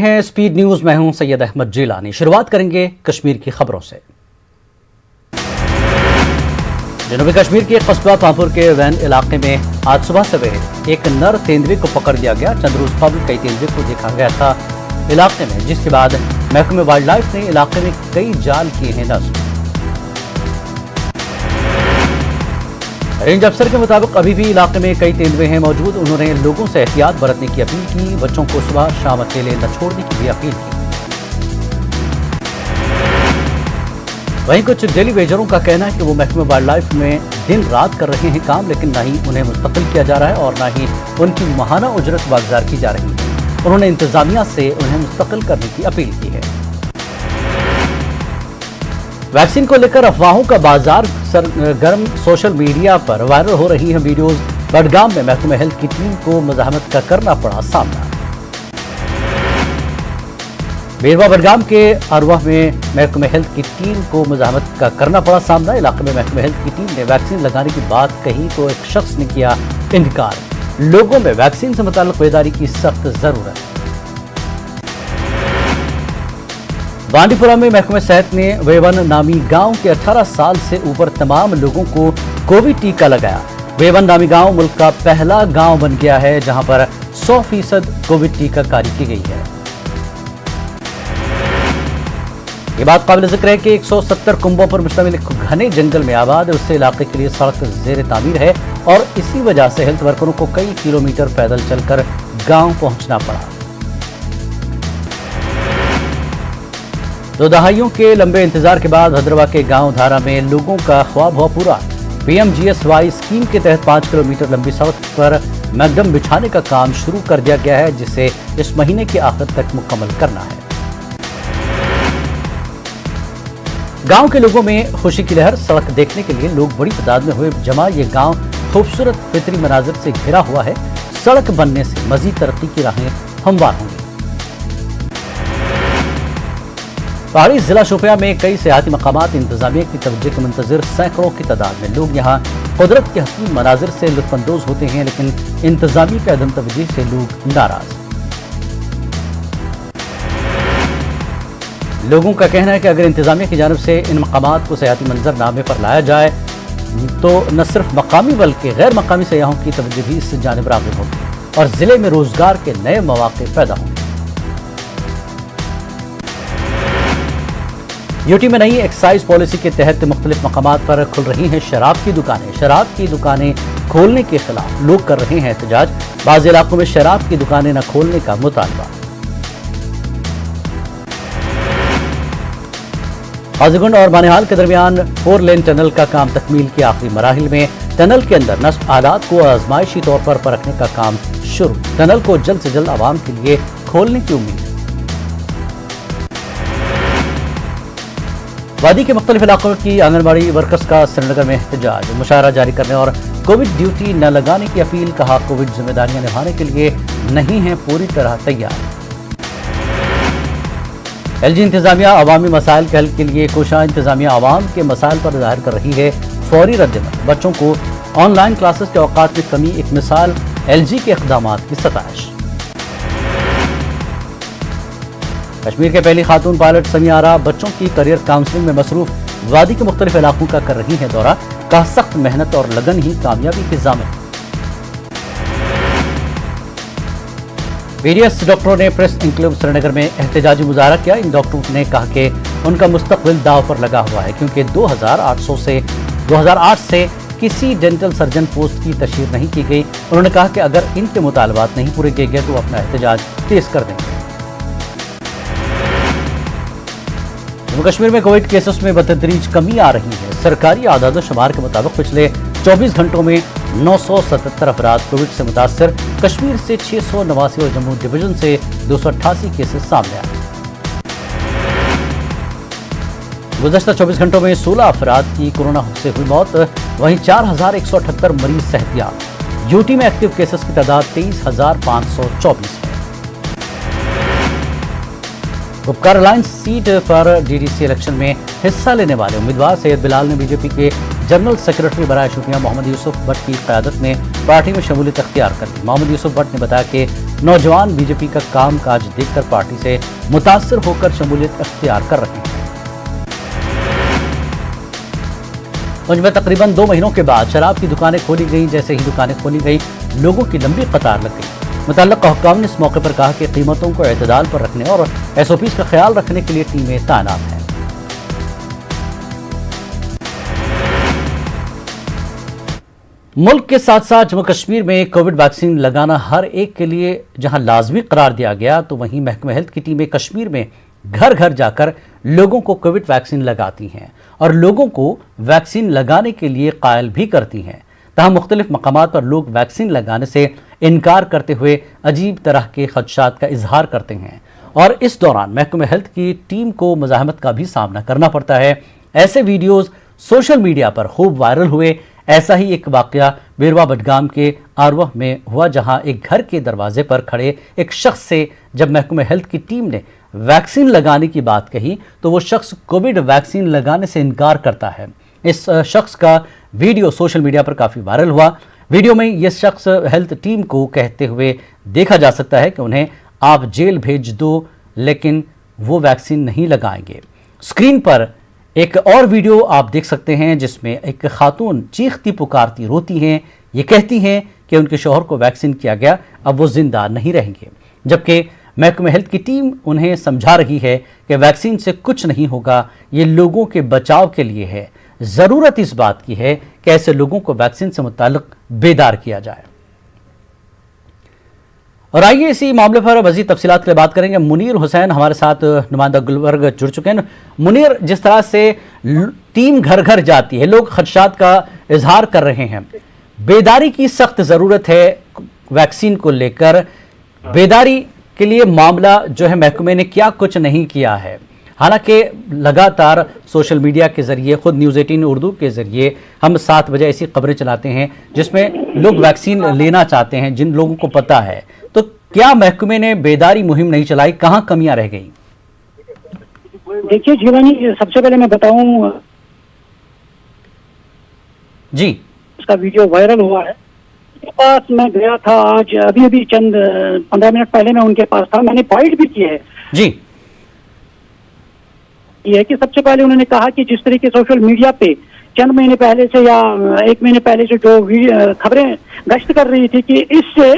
हैं speed news. मैं हूं सैयद अहमद जिलानी। शुरुआत करेंगे कश्मीर की खबरों से। जनूबी कश्मीर के कस्बा पांपुर के वैन इलाके में आज सुबह सवेरे एक नर तेंदुए को पकड़ लिया गया। चंद रोज कबल कई तेंदुए को देखा गया था इलाके में, जिसके बाद महकमे वाइल्ड लाइफ ने इलाके में कई जाल किए हैं नस्ब। रेंज अफसर के मुताबिक अभी भी इलाके में कई तेंदुए हैं मौजूद। उन्होंने लोगों से एहतियात बरतने की अपील की। बच्चों को सुबह शाम अकेले न छोड़ने की भी अपील की। वहीं कुछ डेली वेजरों का कहना है कि वो महकमे वाइल्ड लाइफ में दिन रात कर रहे हैं काम, लेकिन न ही उन्हें मुस्तकिल किया जा रहा है और न ही उनकी माहाना उजरत वागजार की जा रही है। उन्होंने इंतजामिया से उन्हें मुस्तकिल करने की अपील की है। वैक्सीन को लेकर अफवाहों का बाजार सरगर्म। सोशल मीडिया पर वायरल हो रही हैं वीडियोज। बडगाम में महकमे हेल्थ की टीम को मज़ाहमत का करना पड़ा सामना। बेरवा बडगाम के अरवाह में महकमे हेल्थ की टीम को मज़ाहमत का करना पड़ा सामना। इलाके में महकमे हेल्थ की टीम ने वैक्सीन लगाने की बात कही तो एक शख्स ने किया इनकार। लोगों में वैक्सीन से मुताल्लिक बेदारी की सख्त जरूरत है। बांडीपुरा में महकमे सेहत ने वेवन नामी गांव के 18 साल से ऊपर तमाम लोगों को कोविड टीका लगाया। वेवन नामी गांव मुल्क का पहला गांव बन गया है जहां पर 100% कोविड टीकाकारी की गई है। ये बात काबिल जिक्र है कि 170 कुंभों पर मुश्तमिल एक घने जंगल में आबाद है। उससे इलाके के लिए सड़क जेर तामीर है और इसी वजह से हेल्थ वर्करों को कई किलोमीटर पैदल चलकर गांव पहुंचना पड़ा। 2 दहाइयों के लंबे इंतजार के बाद भद्रवा के गांव धारा में लोगों का ख्वाब हुआ पूरा। PMGSY स्कीम के तहत 5 किलोमीटर लंबी सड़क पर मैगडम बिछाने का काम शुरू कर दिया गया है, जिसे इस महीने के आखिर तक मुकम्मल करना है। गांव के लोगों में खुशी की लहर। सड़क देखने के लिए लोग बड़ी तादाद में हुए जमा। ये गांव खूबसूरत फितरी मनाजिर से घिरा हुआ है। सड़क बनने से मजीद तरक्की की राहें हमवार होंगी। पहाड़ी जिला शोपियां में कई सियाहती मकामात इंतजामिया की तवज्जो के मुंतजिर सैकड़ों की तादाद में लोग यहाँ कुदरत के हसीन मनाजिर से लुत्फानंदोज होते हैं, लेकिन इंतजामिया के अदम तवज्जो से लोग नाराज। लोगों का कहना है कि अगर इंतजामिया की जानिब से इन मकामात को सियाहती मंजरनामे पर लाया जाए तो न सिर्फ मकामी बल्कि गैर मकामी सयाहों की तवज्जो भी इस जानिब राग़िब होगी और जिले में रोजगार के नए मौके पैदा होंगे। यूटी में नई एक्साइज पॉलिसी के तहत मुख्तलिफ मकामात पर खुल रही हैं शराब की दुकानें। शराब की दुकानें खोलने के खिलाफ लोग कर रहे हैं एहतजाज। बाज़ इलाकों में शराब की दुकानें न खोलने का मुतालबा। हाजीगुंड और बानिहाल के दरमियान 4 लेन टनल का काम तकमील के आखिरी मराहिल में। टनल के अंदर नस्ब आलात को आजमाइशी तौर पर परखने का काम शुरू। टनल को जल्द से जल्द आवाम के लिए खोलने की उम्मीद। वादी के मुख्तलिफ इलाकों की आंगनबाड़ी वर्कर्स का श्रीनगर में एहतजाज। मुशायरा जारी करने और कोविड ड्यूटी न लगाने की अपील। कहा कोविड जिम्मेदारियां निभाने के लिए नहीं है पूरी तरह तैयार। LG इंतजामिया अवामी मसाइल के हल के लिए कोशा। इंतजामिया अवाम के मसाइल पर ज़ाहिर कर रही है फौरी रद्दमल। बच्चों को ऑनलाइन क्लासेस के औकात में कमी एक मिसाल। LG के इक़दामात की सताइश। कश्मीर के पहली खातून पायलट समिया आरा बच्चों की करियर काउंसलिंग में मसरूफ। वादी के मुख्तलिफ इलाकों का कर रही है दौरा। कहा सख्त मेहनत और लगन ही कामयाबी की ज़ामिन। वेरियस डॉक्टरों ने प्रेस इंक्लेव श्रीनगर में एहतजाजी मुजाहरा किया। इन डॉक्टरों ने कहा कि उनका मुस्तकबिल दाव पर लगा हुआ है क्योंकि 2008 से किसी डेंटल सर्जन पोस्ट की तशहीर नहीं की गई। उन्होंने कहा कि अगर इनके मुतालबात नहीं पूरे किए गए तो अपना एहतजाज तेज कर देंगे। जम्मू कश्मीर में कोविड केसेस में बतदरीज कमी आ रही है। सरकारी आदाद शुमार के मुताबिक पिछले 24 घंटों में 977 अफराद कोविड से मुतासर। कश्मीर से 689 और जम्मू डिवीजन से 288 केसेस सामने आए। गुज़श्ता 24 घंटों में 16 अफराद की कोरोना से हुई मौत। वहीं 4178 मरीज सेहतियाब। यूटी में एक्टिव केसेस की तादाद 23,524 है। उपकार अलायंस सीट पर DDC इलेक्शन में हिस्सा लेने वाले उम्मीदवार सैयद बिलाल ने बीजेपी के जनरल सेक्रेटरी बराए शोपियां मोहम्मद यूसुफ भट्ट की क़यादत में पार्टी में शमूलियत अख्तियार कर ली। मोहम्मद यूसुफ भट्ट ने बताया कि नौजवान बीजेपी का काम काज देखकर पार्टी से मुतासर होकर शमूलियत अख्तियार कर रहे हैं। में तकरीबन 2 महीनों के बाद शराब की दुकानें खोली गईं। जैसे ही दुकानें खोली गई, लोगों की लंबी कतार लग गई। मुतल्लिक़ हुक्काम ने इस मौके पर कहा कि कीमतों को एतदाल पर रखने और SOPs का ख्याल रखने के लिए टीमें तैनात हैं। मुल्क के साथ साथ जम्मू कश्मीर में कोविड वैक्सीन लगाना हर एक के लिए जहां लाजमी करार दिया गया, तो वहीं महकमा हेल्थ की टीमें कश्मीर में घर घर जाकर लोगों को कोविड वैक्सीन लगाती हैं और लोगों को वैक्सीन लगाने के लिए कायल भी करती हैं। तहाँ मुख्तलिफ मकामात पर लोग वैक्सीन लगाने से इनकार करते हुए अजीब तरह के खदशात का इजहार करते हैं और इस दौरान महकमा हेल्थ की टीम को मज़ाहमत का भी सामना करना पड़ता है। ऐसे वीडियोज़ सोशल मीडिया पर खूब वायरल हुए। ऐसा ही एक वाक़या बेरवा बडगाम के आरवह में हुआ, जहां एक घर के दरवाजे पर खड़े एक शख्स से जब महकमा हेल्थ की टीम ने वैक्सीन लगाने की बात कही तो वो शख्स कोविड वैक्सीन लगाने से इनकार करता है। इस शख्स का वीडियो सोशल मीडिया पर काफ़ी वायरल हुआ। वीडियो में ये शख्स हेल्थ टीम को कहते हुए देखा जा सकता है कि उन्हें आप जेल भेज दो, लेकिन वो वैक्सीन नहीं लगाएंगे। स्क्रीन पर एक और वीडियो आप देख सकते हैं जिसमें एक खातून चीखती पुकारती रोती हैं। ये कहती हैं कि उनके शौहर को वैक्सीन किया गया, अब वो जिंदा नहीं रहेंगे, जबकि महकमा हेल्थ की टीम उन्हें समझा रही है कि वैक्सीन से कुछ नहीं होगा, ये लोगों के बचाव के लिए है। ज़रूरत इस बात की है कि ऐसे लोगों को वैक्सीन से मुताल्लिक बेदार किया जाए। और आइए इसी मामले पर मज़ीद तफसीलात के लिए बात करेंगे। मुनीर हुसैन हमारे साथ नुमाइंदा गुलबर्ग जुड़ चुके हैं। मुनीर, जिस तरह से टीम घर घर जाती है, लोग खदशात का इजहार कर रहे हैं, बेदारी की सख्त ज़रूरत है वैक्सीन को लेकर। बेदारी के लिए मामला जो है महकमे ने क्या कुछ नहीं किया है। हालांकि लगातार सोशल मीडिया के ज़रिए, खुद न्यूज़ 18 उर्दू के ज़रिए हम 7 बजे ऐसी खबरें चलाते हैं जिसमें लोग वैक्सीन लेना चाहते हैं, जिन लोगों को पता है। तो क्या महकमे ने बेदारी मुहिम नहीं चलाई? कहाँ कमियां रह गई? देखिए जीवानी, सबसे पहले मैं बताऊं जी, उसका वीडियो वायरल हुआ है। उनके पास मैं गया था आज, अभी चंद 15 मिनट पहले मैं उनके पास था, मैंने पॉइंट भी किए है जी। ये है कि सबसे पहले उन्होंने कहा कि जिस तरीके सोशल मीडिया पे चंद महीने पहले से या 1 महीने पहले से जो खबरें गश्त कर रही थी कि इससे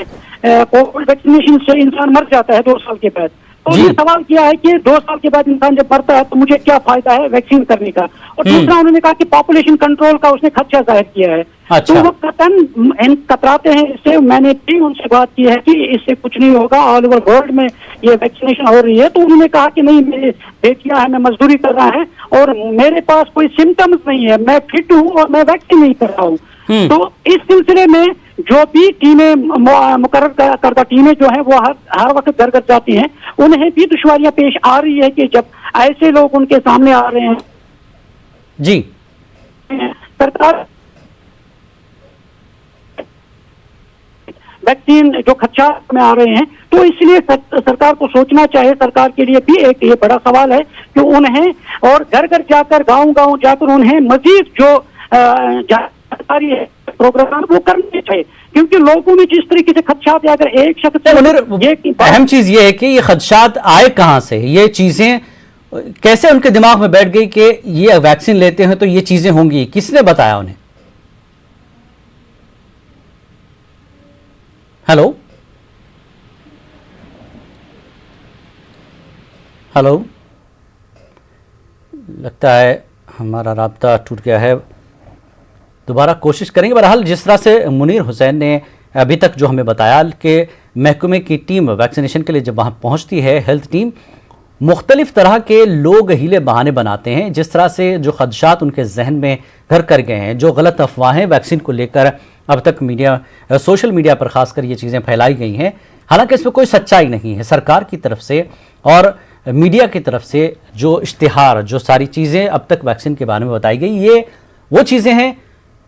कोविड वैक्सीनेशन से इंसान मर जाता है 2 साल के बाद, तो ये सवाल किया है कि 2 साल के बाद इंसान जब मरता है तो मुझे क्या फायदा है वैक्सीन करने का। और दूसरा उन्होंने कहा कि पॉपुलेशन कंट्रोल का उसने खदशा जाहिर किया है। अच्छा। तो वो कतन कतराते हैं इससे। मैंने भी उनसे बात की है कि इससे कुछ नहीं होगा, ऑल ओवर वर्ल्ड में ये वैक्सीनेशन हो रही है। तो उन्होंने कहा कि नहीं, मेरी बेटियां हैं, मैं मजदूरी कर रहा है और मेरे पास कोई सिम्टम्स नहीं है, मैं फिट हूँ और मैं वैक्सीन नहीं कर रहा हूँ। तो इस सिलसिले में जो भी टीमें मुकर्रर करदा टीमें जो हैं वो हर वक्त घर घर जाती हैं, उन्हें भी दुश्वारियां पेश आ रही है कि जब ऐसे लोग उनके सामने आ रहे हैं जी, सरकार वैक्सीन जो खदशात में आ रहे हैं, तो इसलिए सरकार को सोचना चाहिए। सरकार के लिए भी एक ये बड़ा सवाल है कि उन्हें और घर घर जाकर, गांव गांव जाकर उन्हें मजीद जो जानकारी है, प्रोग्राम वो करने चाहिए, क्योंकि लोगों में जिस तरीके से खदशात है, अगर एक शख्स, अहम चीज ये है कि ये खदशात आए कहां से, ये चीजें कैसे उनके दिमाग में बैठ गई कि ये वैक्सीन लेते हैं तो ये चीजें होंगी, किसने बताया उन्हें? हेलो हेलो, लगता है हमारा राब्ता टूट गया है, दोबारा कोशिश करेंगे। बहरहाल जिस तरह से मुनीर हुसैन ने अभी तक जो हमें बताया कि महकमे की टीम वैक्सीनेशन के लिए जब वहाँ पहुँचती है, हेल्थ टीम, मुख्तलिफ तरह के लोग हीले बहाने बनाते हैं। जिस तरह से जो खदशात उनके जहन में घर कर गए हैं, जो गलत अफवाहें वैक्सीन को लेकर अब तक सोशल मीडिया पर खासकर ये चीज़ें फैलाई गई हैं, हालांकि इसमें कोई सच्चाई नहीं है। सरकार की तरफ से और मीडिया की तरफ से जो इश्तिहार, जो सारी चीज़ें अब तक वैक्सीन के बारे में बताई गई, ये वो चीज़ें हैं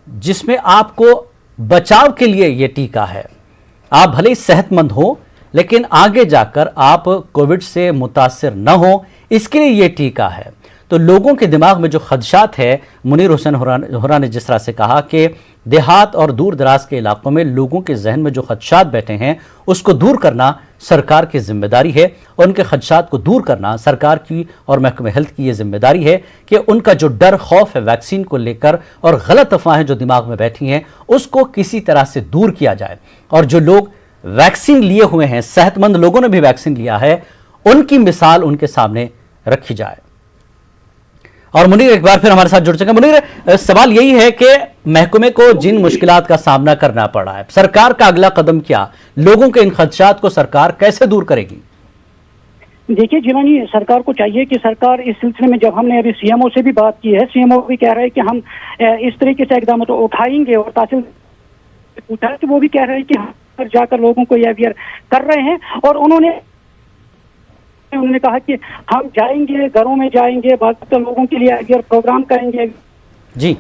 जिसमें आपको बचाव के लिए ये टीका है। आप भले ही सेहतमंद हो, लेकिन आगे जाकर आप कोविड से मुतासिर न हो, इसके लिए ये टीका है। तो تو لوگوں کے دماغ میں جو خدشات ہے، منیر حسین ہرا نے جس طرح سے کہا کہ دیہات اور دور دراز کے علاقوں میں لوگوں کے ذہن میں جو خدشات بیٹھے ہیں اس کو دور کرنا سرکار کی ذمہ داری ہے، اور ان کے خدشات کو دور کرنا سرکار کی اور محکمہ ہیلتھ کی یہ ذمہ داری ہے کہ ان کا جو ڈر خوف ہے ویکسین کو لے کر اور غلط افواہیں جو دماغ میں بیٹھی ہیں اس کو کسی طرح سے دور کیا جائے، اور جو لوگ ویکسین لیے ہوئے ہیں، صحت مند لوگوں نے بھی ویکسین لیا ہے، ان کی مثال ان کے سامنے رکھی جائے۔ اور منیر ایک بار پھر ہمارے ساتھ جڑ چکے ہیں۔ منیر، سوال یہی ہے کہ محکمے کو جن مشکلات کا سامنا کرنا پڑا ہے، سرکار کا اگلا قدم کیا؟ لوگوں کے ان خدشات کو سرکار کیسے دور کرے گی؟ دیکھیے جیلانی، سرکار کو چاہیے کہ سرکار اس سلسلے میں، جب ہم نے ابھی سی ایم او سے بھی بات کی ہے، سی ایم او بھی کہہ رہے ہیں کہ ہم اس طریقے سے اقدامات اٹھائیں گے، اور تحصیل پوچھا ہے کہ وہ بھی کہہ رہے ہیں کہ ہم جا کر لوگوں کو یہ اویئر کر رہے ہیں، اور انہوں نے کہا کہ ہم جائیں گے، گھروں میں جائیں گے، باقاعدہ لوگوں کے لیے اویئر پروگرام کریں گے۔ جی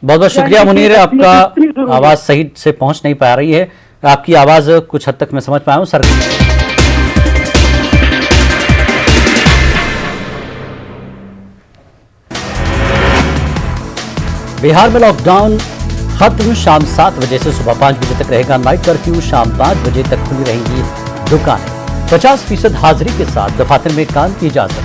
بہت بہت شکریہ منیر، آپ کا آواز صحیح سے پہنچ نہیں پا رہی ہے، آپ کی آواز کچھ حد تک میں سمجھ پایا ہوں۔ بہار میں لاک ڈاؤن ختم، شام 7 بجے سے صبح 5 بجے تک رہے گا نائٹ کرفیو، شام 5 بجے تک کھلی رہیں گی دکانیں، 50% حاضری کے ساتھ دفاتر میں کام کی اجازت۔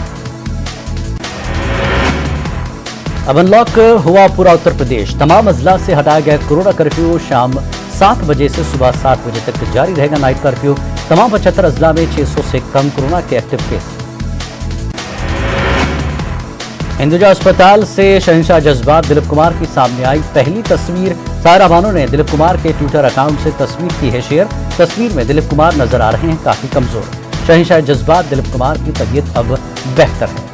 اب ان لاک ہوا پورا اتر پردیش، تمام اضلاع سے ہٹایا گیا کورونا کرفیو، شام 7 بجے سے صبح 7 بجے تک جاری رہے گا نائٹ کرفیو، تمام 75 اضلاع میں 600 سے کم کورونا کے ایکٹیو کیس۔ ہندوجا اسپتال سے شہنشاہ جذبات دلیپ کمار کی سامنے آئی پہلی تصویر، سائرہ بانو نے دلیپ کمار کے ٹویٹر اکاؤنٹ سے تصویر کی ہے شیئر، تصویر میں دلیپ کمار نظر آ رہے ہیں کافی کمزور، شہنشاہ جذبات دلیپ کمار کی طبیعت اب بہتر ہے۔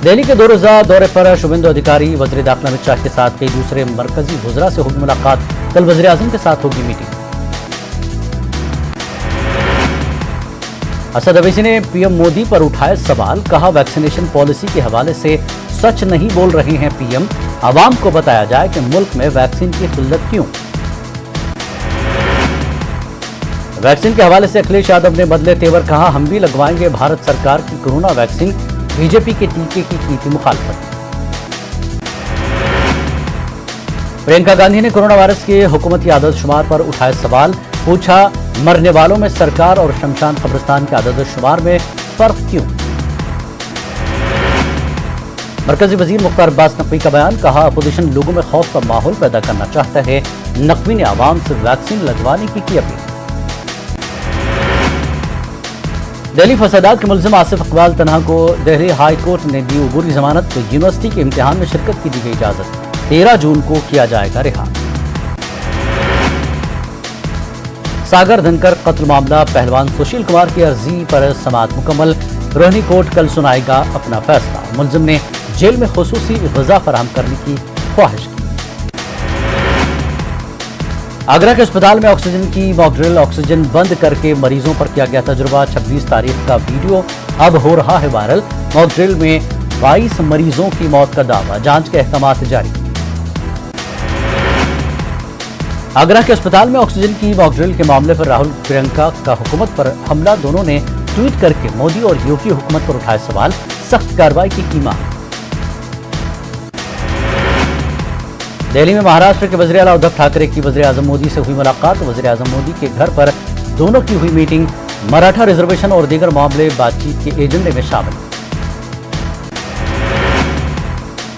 دہلی کے 2 روزہ دورے پر شوبھیندو ادھیکاری، وزیر داخلہ امت شاہ کے ساتھ کئی دوسرے مرکزی وزراء سے ہوگی ملاقات، کل وزیر اعظم کے ساتھ ہوگی میٹنگ۔ اسد اویسی نے پی ایم مودی پر اٹھائے سوال، کہا ویکسینیشن پالیسی کے حوالے سے سچ نہیں بول رہے ہیں پی ایم، عوام کو بتایا جائے کہ ملک میں ویکسین کی قلت کیوں۔ ویکسین کے حوالے سے اکھلیش یادو نے بدلے تیور، کہا ہم بھی لگوائیں گے بھارت سرکار کی کورونا ویکسین، بی جے پی کے ٹیکے کی تھی مخالفت۔ پرینکا گاندھی نے کورونا وائرس کے حکومتی عدد شمار پر اٹھائے سوال، پوچھا مرنے والوں میں سرکار اور شمشان قبرستان کے عدد شمار میں فرق کیوں۔ مرکزی وزیر مختار عباس نقوی کا بیان، کہا اپوزیشن لوگوں میں خوف کا ماحول پیدا کرنا چاہتا ہے، نقوی نے عوام سے ویکسین لگوانے کی اپیل۔ دہلی فسادات کے ملزم آصف اقبال تنہا کو دہلی ہائی کورٹ نے دی عبوری ضمانت، تو یونیورسٹی کے امتحان میں شرکت کی دی گئی اجازت، 13 جون کو کیا جائے گا رہا۔ ساگر دھنکر قتل معاملہ، پہلوان سشیل کمار کی عرضی پر سماعت مکمل، روہنی کورٹ کل سنائے گا اپنا فیصلہ، ملزم نے جیل میں خصوصی غذا فراہم کرنے کی خواہش کی۔ آگرہ کے اسپتال میں آکسیجن کی موک ڈرل، آکسیجن بند کر کے مریضوں پر کیا گیا تجربہ، 26 تاریخ کا ویڈیو اب ہو رہا ہے وائرل، موک ڈرل میں 22 مریضوں کی موت کا دعویٰ، جانچ کے احکامات جاری۔ آگرہ کے اسپتال میں آکسیجن کی موک ڈرل کے معاملے پر راہل پرینکا کا حکومت پر حملہ، دونوں نے ٹویٹ کر کے مودی اور یوگی حکومت پر اٹھائے سوال، سخت کارروائی کی مانگ۔ دہلی میں مہاراشٹر کے وزیر اعلیٰ ادھو ٹھاکرے کی وزیر اعظم مودی سے ہوئی ملاقات، وزیر اعظم مودی کے گھر پر دونوں کی ہوئی میٹنگ، مراٹھا ریزرویشن اور دیگر معاملے بات چیت کے ایجنڈے میں شامل۔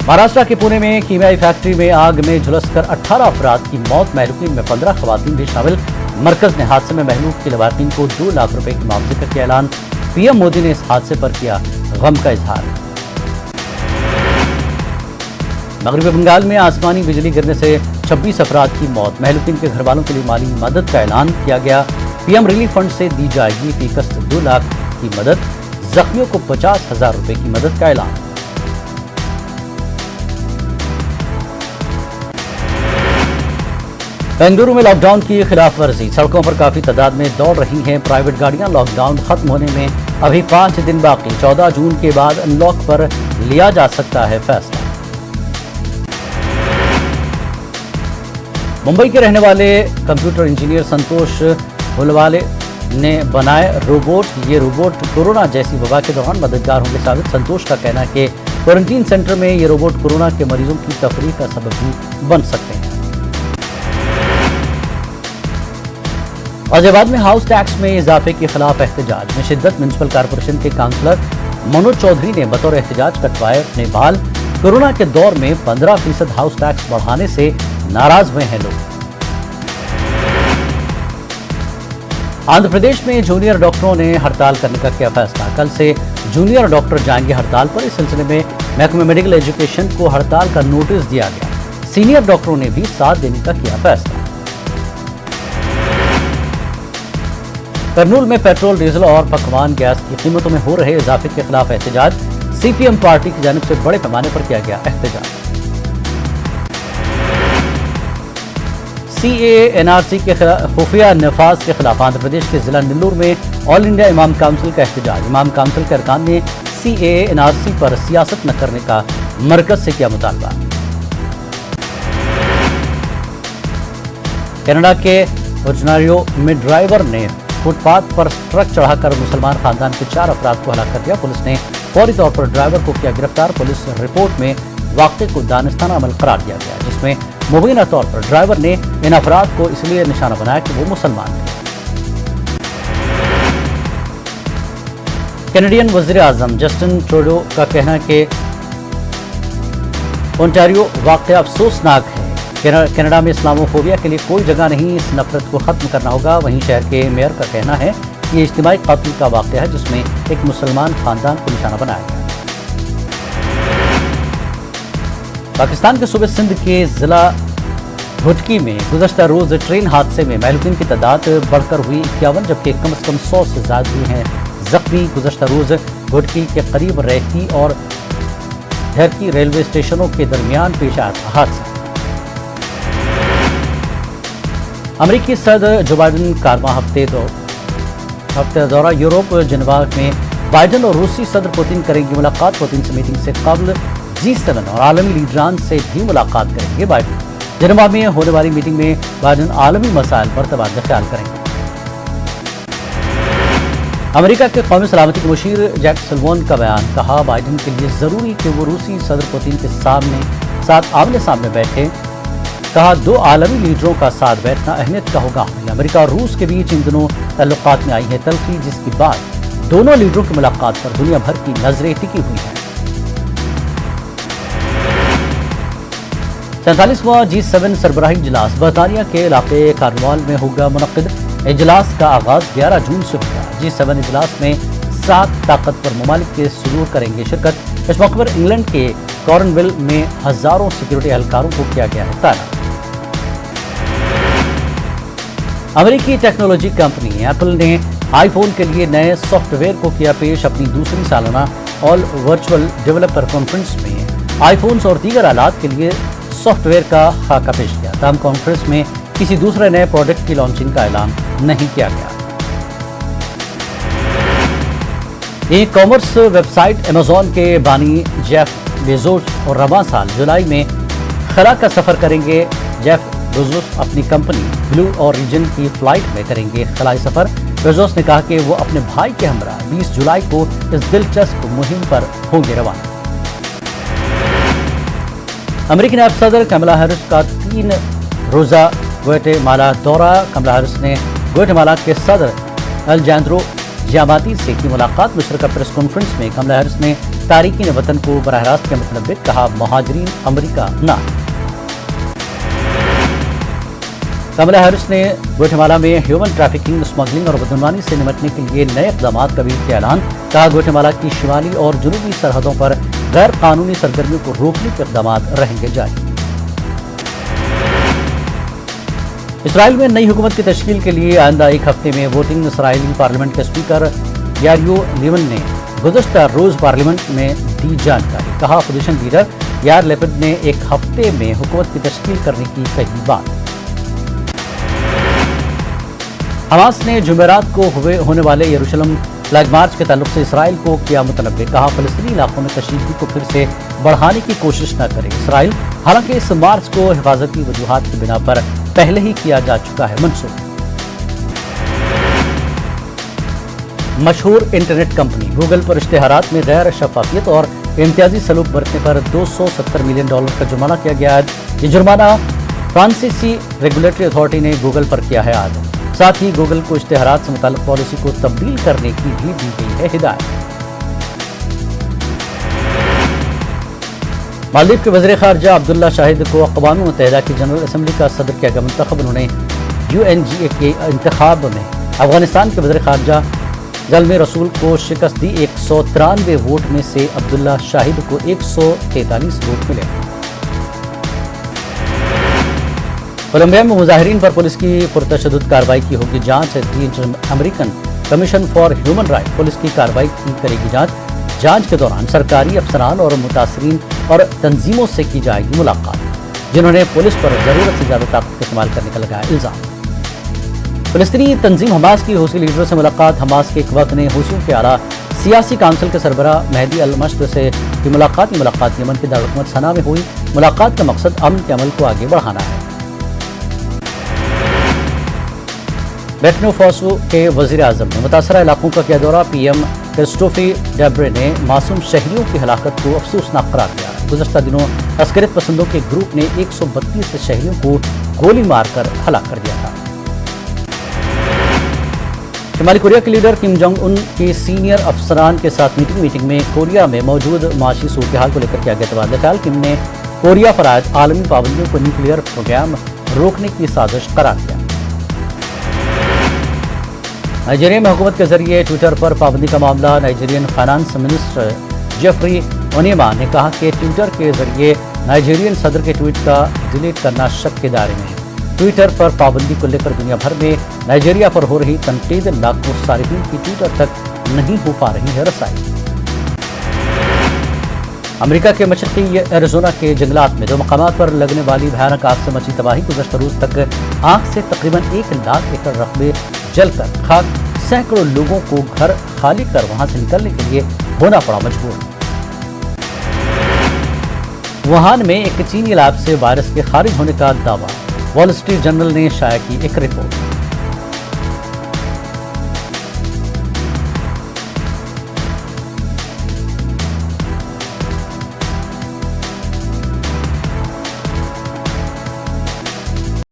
مہاراشٹر کے پونے میں کیمیائی فیکٹری میں آگ میں جھلس کر 18 افراد کی موت، مہلوکین میں 15 خواتین بھی شامل، مرکز نے حادثے میں مہلوک کے لواحقین کو 2 لاکھ روپے کی معاوضے کا کیا اعلان، پی ایم مودی نے اس حادثے پر کیا غم کا اظہار۔ مغربی بنگال میں آسمانی بجلی گرنے سے 26 افراد کی موت، مہلوکین کے گھر والوں کے لیے مالی مدد کا اعلان کیا گیا، پی ایم ریلیف فنڈ سے دی جائے گی فی قسط 2 لاکھ کی مدد، زخمیوں کو 50,000 روپے کی مدد کا اعلان۔ بنگلورو میں لاک ڈاؤن کی خلاف ورزی، سڑکوں پر کافی تعداد میں دوڑ رہی ہیں پرائیویٹ گاڑیاں، لاک ڈاؤن ختم ہونے میں ابھی 5 دن باقی، 14 جون کے بعد ان لاک پر لیا جا سکتا ہے فیصلہ۔ ممبئی کے رہنے والے کمپیوٹر انجینئر سنتوش हुलवाले ने बनाए रोबोट। ये रोबोट कोरोना जैसी वबा के दौरान मददगार होंगे साबित। संतोष का कहना है कि क्वारंटीन सेंटर में ये रोबोट कोरोना के मरीजों की तफरीह का सबब भी बन सकते हैं। गाजियाबाद में हाउस टैक्स में इजाफे के खिलाफ एहतजाज में शिद्दत। म्युनिसिपल कॉर्पोरेशन के काउंसलर मनोज चौधरी ने बतौर एहतजाज कटवाए अपने बाल। कोरोना के दौर में 15% हाउस टैक्स बढ़ाने से नाराज हुए हैं लोग। आंध्र प्रदेश में जूनियर डॉक्टरों ने हड़ताल करने का किया फैसला। कल से जूनियर डॉक्टर जाएंगे हड़ताल पर। इस सिलसिले में महकमे मेडिकल एजुकेशन को हड़ताल का नोटिस दिया गया। सीनियर डॉक्टरों ने भी साथ देने का किया फैसला। करनूल में पेट्रोल, डीजल और पकवान गैस की कीमतों में हो रहे इजाफे के खिलाफ एहतजाज। सीपीएम पार्टी की जानिब से बड़े पैमाने पर किया गया एहतजाज। सीएए एनआरसी के खुफिया नफाज के खिलाफ आंध्र प्रदेश के जिला नेल्लूर में ऑल इंडिया इमाम काउंसिल का एहतजाज। इमाम काउंसिल के अरकान ने सीएए एनआरसी पर सियासत न करने का मरकज से किया मुतालबा। कनाडा के ओरिजिनारियो में ड्राइवर ने फुटपाथ पर ट्रक चढ़ाकर मुसलमान खानदान के 4 अफराद को हलाक कर दिया। पुलिस ने फौरी तौर पर ड्राइवर को किया गिरफ्तार। पुलिस रिपोर्ट में वाक़े को दानिस्ताना अमल करार दिया गया, जिसमें मुबीना तौर पर ड्राइवर ने इन अफराद को इसलिए निशाना बनाया कि वो मुसलमान थे। कैनेडियन वज़ीर आज़म जस्टिन ट्रूडो का कहना है कि ओंटारियो वाक़या अफसोसनाक है। कनाडा में इस्लामोफोबिया के लिए कोई जगह नहीं, इस नफरत को खत्म करना होगा। वहीं शहर के मेयर का कहना है कि ये इज्तिमाई कत्ल का वाक़या है जिसमें एक मुसलमान खानदान को निशाना बनाया गया। पाकिस्तान के सूबे सिंध के जिला भुटकी में गुज़श्ता रोज ट्रेन हादसे में महलूकीन की तादाद बढ़कर हुई 51, जबकि कम से कम 100 से ज्यादा हुए हैं जख्मी। गुज़श्ता रोज भुटकी के करीब रेहती और धरकी रेलवे स्टेशनों के दरमियान पेश आया था हादसा। अमेरिकी सदर जो बाइडन 11वां हफ्ते दौरा यूरोप जिनेवा में बाइडन और रूसी सदर पुतिन करेंगे मुलाकात। पुतिन से मीटिंग से कबल G7 और आलमी लीडरान से भी मुलाकात करेंगे बाइडन। जिनेवा में होने वाली मीटिंग में बाइडन आलमी मसाइल पर तबादला ख्याल करेंगे। अमेरिका के कौमी सलामती के मुशीर जैक सल्वोन का बयान। कहा बाइडन के लिए जरूरी कि वो रूसी सदर पुतिन के साथ आमने सामने बैठे। कहा 2 आलमी लीडरों का साथ बैठना अहमियत का होगा। अमेरिका और रूस के बीच इन दिनों ताल्लुकात में आई है तल्खी, जिसके बाद दोनों लीडरों की मुलाकात पर दुनिया भर की नजरें टिकी हुई हैं। 47वां G7 सरबराही इजलास बरतानिया के इलाके कार्नवाल में होगा मुनक्किद। इजलास का आगाज 11 जून से होगा। G7 इजलास में 7 ताकतवर ममालिक के सदूर करेंगे शिरकत। इस मौके पर इंग्लैंड के कॉर्नविल में हजारों सिक्योरिटी एहलकारों को किया गया है तैनात। अमेरिकी टेक्नोलॉजी कंपनी एप्पल ने आईफोन के लिए नए सॉफ्टवेयर को किया पेश। अपनी दूसरी सालाना ऑल वर्चुअल डेवलपर कॉन्फ्रेंस में आईफोन्स और दीगर आलात के लिए सॉफ्टवेयर का खाका पेश किया। तमाम कॉन्फ्रेंस में किसी दूसरे नए प्रोडक्ट की लॉन्चिंग का ऐलान नहीं किया गया। ई कॉमर्स वेबसाइट अमेजॉन के बानी जेफ बेजोस और रवां साल जुलाई में खला का सफर करेंगे। जेफ बेजोस अपनी कंपनी ब्लू ओरिजिन की फ्लाइट में करेंगे खलाई सफर। बेजोस ने कहा कि वो अपने भाई के हमरा 20 जुलाई को इस दिलचस्प मुहिम पर होंगे रवाना। अमेरिकी नायब सदर कमला हैरिस का 3 रोजा ग्वाटेमाला दौरा। कमला हैरिस ने ग्वाटेमाला के सदर अल्जेंद्रो जियाबाती से की मुलाकात। मुश्तरका प्रेस कॉन्फ्रेंस में कमला हैरिस ने तारिकीन वतन को बराह रास्त के मतलब कहा महाजरीन अमेरिका ना। कमला हैरिस ने ग्वाटेमाला में ह्यूमन ट्रैफिकिंग, स्मगलिंग और बदनवानी से निपटने के लिए नए इक़दामात का भी किया ऐलान। कहा ग्वाटेमाला की शिमाली और जनूबी सरहदों पर गैर कानूनी सरगर्मियों को रोकने के इक़दामात रहेंगे जारी। इसराइल में नई हुकूमत की तश्कील के लिए आइंदा 1 हफ्ते में वोटिंग। इसराइली पार्लियामेंट के स्पीकर यारियो लेविन ने गुज़श्ता रोज पार्लियामेंट में दी जानकारी। कहा अपोजिशन लीडर यार लेपिड ने 1 हफ्ते में हुकूमत की तश्कील करने की कही बात। हमास ने जुमेरात को होने वाले यरूशलेम फ्लैग मार्च के ताल्लुक से इसराइल को किया मुतलब्बे। कहा फलस्तीनी इलाकों में कशीदगी को फिर से बढ़ाने की कोशिश न करे इसराइल। हालांकि इस मार्च को हिफाजती वजूहात की बिना पर पहले ही किया जा चुका है मंसूख। मशहूर इंटरनेट कंपनी गूगल पर इश्तेहारात में गैर शफाफियत और इम्तियाजी सलूक बरतने पर $270 मिलियन का जुर्माना किया गया है। ये जुर्माना फ्रांसीसी रेगुलेटरी अथॉरिटी ने गूगल पर किया है आज। साथ ही गूगल को इश्तेहारात से मुताल्लिक पॉलिसी को तब्दील करने की भी दी गई है हिदायत। मालदीव के वज़ीर ख़ारजा अब्दुल्ला शाहिद को अक़वाम मुत्तहिदा की जनरल असम्बली का सदर किया गया मुंतखब। उन्होंने UNGA के इंतखाब में अफगानिस्तान के वज़ीर ख़ारजा ज़ल्मे रसूल को शिकस्त दी। 193 वोट में से अब्दुल्ला शाहिद को 143 वोट मिले। कोलंबिया में मुजाहिरीन पर पुलिस की पुरतशद्दुद कार्रवाई की होगी जांच। The American commission for human right police की कार्रवाई की करेगी जांच। जांच के दौरान सरकारी अफसरान और मुतासरीन और तंजीमों से की जाएगी मुलाकात, जिन्होंने पुलिस पर ज़रूरत से ज़्यादा ताकत इस्तेमाल करने का लगाया इल्ज़ाम। फ़लस्तीनी तंजीम हमास की हूसी लीडरों से मुलाकात। हमास के एक वक्त ने हूसियों के आला सियासी काउंसिल के सरबराह मेहदी अल-मश्द से की मुलाकात यमन के दारुल-हुकूमत सना में हुई। मुलाकात का मकसद अमन के अमल को आगे बढ़ाना है। बुर्किना फासो के वज़ीर आज़म ने मुतासरा इलाकों का किया दौरा। PM क्रिस्टोफी डेब्रे ने मासूम शहरियों की हलाकत को अफसोसनाक करार दिया। गुज़श्ता दिनों अस्करियत पसंदों के ग्रुप ने 132 शहरियों को गोली मारकर हलाक कर दिया था। शिमाली कोरिया के लीडर किम जोंग उन के सीनियर अफसरान के साथ मीटिंग में कोरिया में मौजूद माशी सूरत हाल को लेकर किया गया तबादला ख्याल। किम ने कोरिया पर आयद आलमी पाबंदियों को न्यूक्लियर प्रोग्राम रोकने की साजिश करार दिया। नाइजीरिया में हुकूमत के जरिए ट्विटर पर पाबंदी का मामला। नाइजीरियन फाइनेंस मिनिस्टर जेफरी ओनेमा ने कहा कि ट्विटर के जरिए नाइजीरियन सदर के ट्वीट का डिलीट करना शक के दायरे में है। ट्विटर पर पाबंदी को लेकर दुनिया भर में नाइजीरिया पर हो रही तनकीद लाखों सारिफिन की ट्विटर तक नहीं हो पा रही है रसाई। अमेरिका के मशरकी एरिज़ोना के जंगलात में 2 मकामात पर लगने वाली भयानक आग से मची तबाही। गुज़श्ता रोज तक आग से तकरीबन 1 लाख एकड़ रकबे जलकर खाक। सैकड़ों लोगों को घर खाली कर वहां से निकलने के लिए होना पड़ा मजबूर। वुहान में एक चीनी लैब से वायरस के खारिज होने का दावा। वॉल स्ट्रीट जर्नल ने शाया की एक रिपोर्ट।